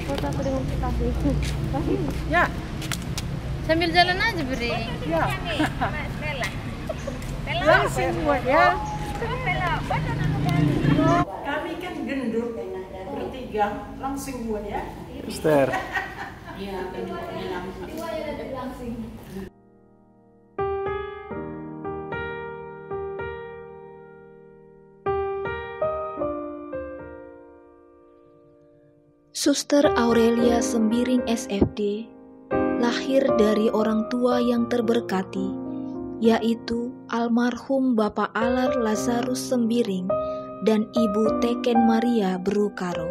Foto aku dengan kekasih. Ya, Sambil jalan aja, Bri. ya. Bella. Langsung buat ya. Bella. Kami kan gendut bertiga, langsung buat ya. Suster. Iya, bentuknya langsung. Suster Aurelia Sembiring SFD lahir dari orang tua yang terberkati, yaitu almarhum Bapak Alar Lazarus Sembiring dan Ibu Teken Maria Berukaro.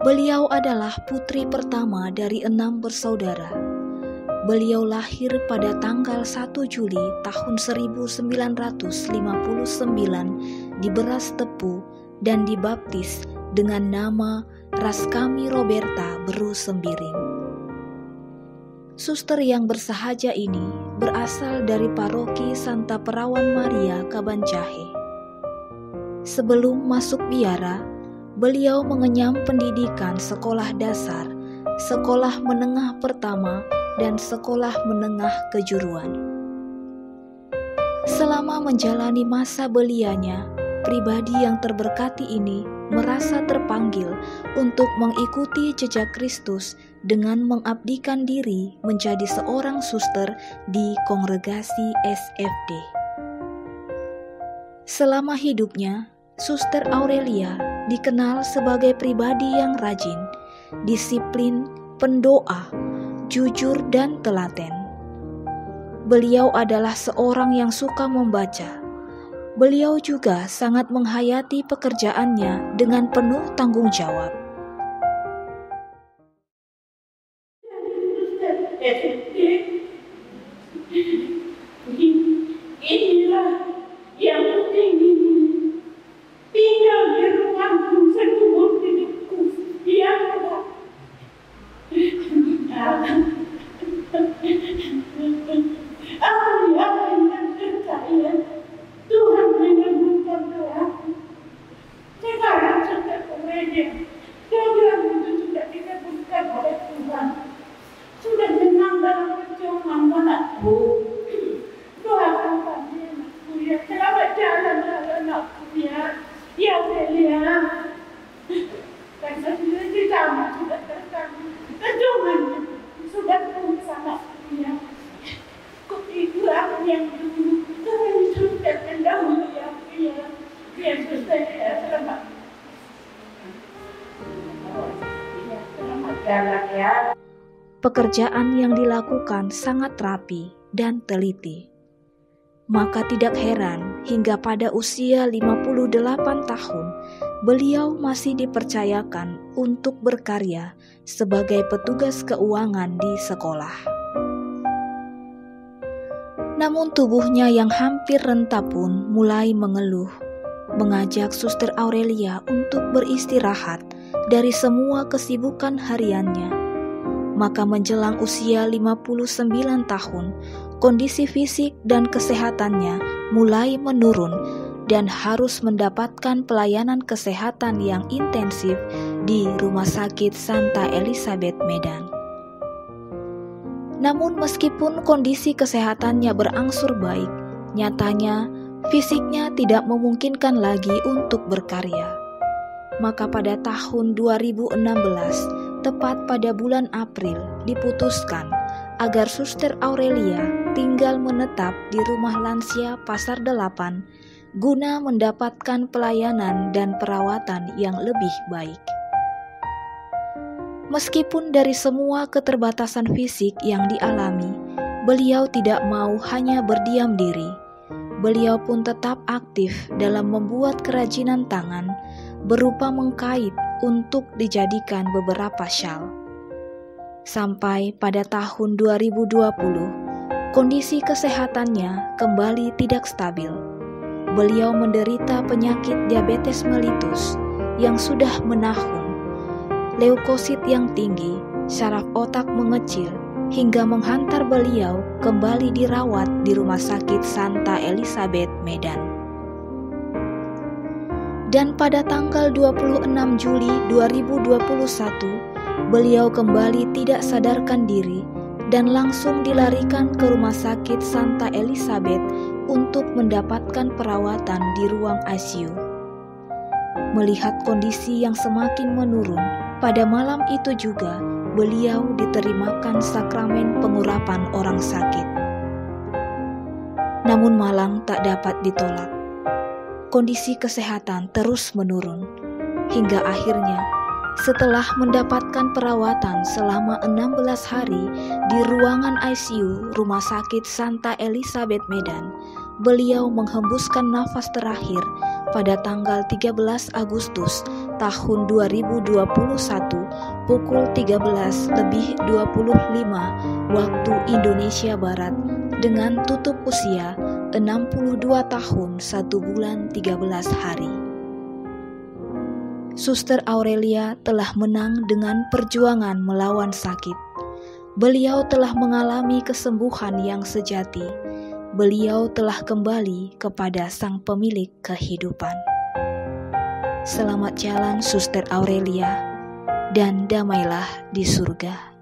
Beliau adalah putri pertama dari 6 bersaudara. Beliau lahir pada tanggal 1 Juli tahun 1959 di Beras Tepu dan dibaptis dengan nama Raskami Roberta Beru Sembiring. Suster yang bersahaja ini berasal dari paroki Santa Perawan Maria Kabanjahe. Sebelum masuk biara, beliau mengenyam pendidikan sekolah dasar, sekolah menengah pertama, dan sekolah menengah kejuruan. Selama menjalani masa belianya, pribadi yang terberkati ini merasa terpanggil untuk mengikuti jejak Kristus dengan mengabdikan diri menjadi seorang suster di kongregasi SFD. Selama hidupnya, Suster Aurelia dikenal sebagai pribadi yang rajin, disiplin, pendoa, jujur, dan telaten. Beliau adalah seorang yang suka membaca. Beliau juga sangat menghayati pekerjaannya dengan penuh tanggung jawab. Inilah yang ingin tinggal di rumahku seumur hidupku yang ada. Aku yakin dan percaya Tuhan menyambutkan doaku. Sekarang sudah kemudian program itu sudah dikabulkan oleh Tuhan. Sudah menang dalam perjuangan anakku. Doakan kami anakku ya. Selamat jalan anakku ya. Ya Belia. Dan sendiri sama sudah terkabul. Perjuangan sudah terus anakku ya. Kok itu aku yang dulu. Tuhan sudah mendahului aku ya. Ya sudah ya. Selamat. Selamat jalan ya. Pekerjaan yang dilakukan sangat rapi dan teliti. Maka tidak heran hingga pada usia 58 tahun, beliau masih dipercayakan untuk berkarya sebagai petugas keuangan di sekolah. Namun tubuhnya yang hampir renta pun mulai mengeluh, mengajak Suster Aurelia untuk beristirahat dari semua kesibukan hariannya. Maka menjelang usia 59 tahun, kondisi fisik dan kesehatannya mulai menurun dan harus mendapatkan pelayanan kesehatan yang intensif di Rumah Sakit Santa Elizabeth Medan. Namun meskipun kondisi kesehatannya berangsur baik, nyatanya fisiknya tidak memungkinkan lagi untuk berkarya. Maka pada tahun 2016, tepat pada bulan April, diputuskan agar Suster Aurelia tinggal menetap di rumah lansia Pasar 8 guna mendapatkan pelayanan dan perawatan yang lebih baik. Meskipun dari semua keterbatasan fisik yang dialami, beliau tidak mau hanya berdiam diri. Beliau pun tetap aktif dalam membuat kerajinan tangan berupa mengkait untuk dijadikan beberapa syal. Sampai pada tahun 2020, kondisi kesehatannya kembali tidak stabil. Beliau menderita penyakit diabetes mellitus yang sudah menahun, leukosit yang tinggi, saraf otak mengecil, hingga menghantar beliau kembali dirawat di Rumah Sakit Santa Elizabeth Medan. Dan pada tanggal 26 Juli 2021, beliau kembali tidak sadarkan diri dan langsung dilarikan ke Rumah Sakit Santa Elizabeth untuk mendapatkan perawatan di ruang ICU. Melihat kondisi yang semakin menurun, pada malam itu juga beliau diterimakan sakramen pengurapan orang sakit. Namun malang tak dapat ditolak. Kondisi kesehatan terus menurun, hingga akhirnya setelah mendapatkan perawatan selama 16 hari di ruangan ICU Rumah Sakit Santa Elizabeth Medan, beliau menghembuskan nafas terakhir pada tanggal 13 Agustus tahun 2021 pukul 13:25 waktu Indonesia Barat dengan tutup usia 62 tahun 1 bulan 13 hari. Suster Aurelia telah menang dengan perjuangan melawan sakit. Beliau telah mengalami kesembuhan yang sejati. Beliau telah kembali kepada Sang Pemilik kehidupan. Selamat jalan Suster Aurelia, dan damailah di surga.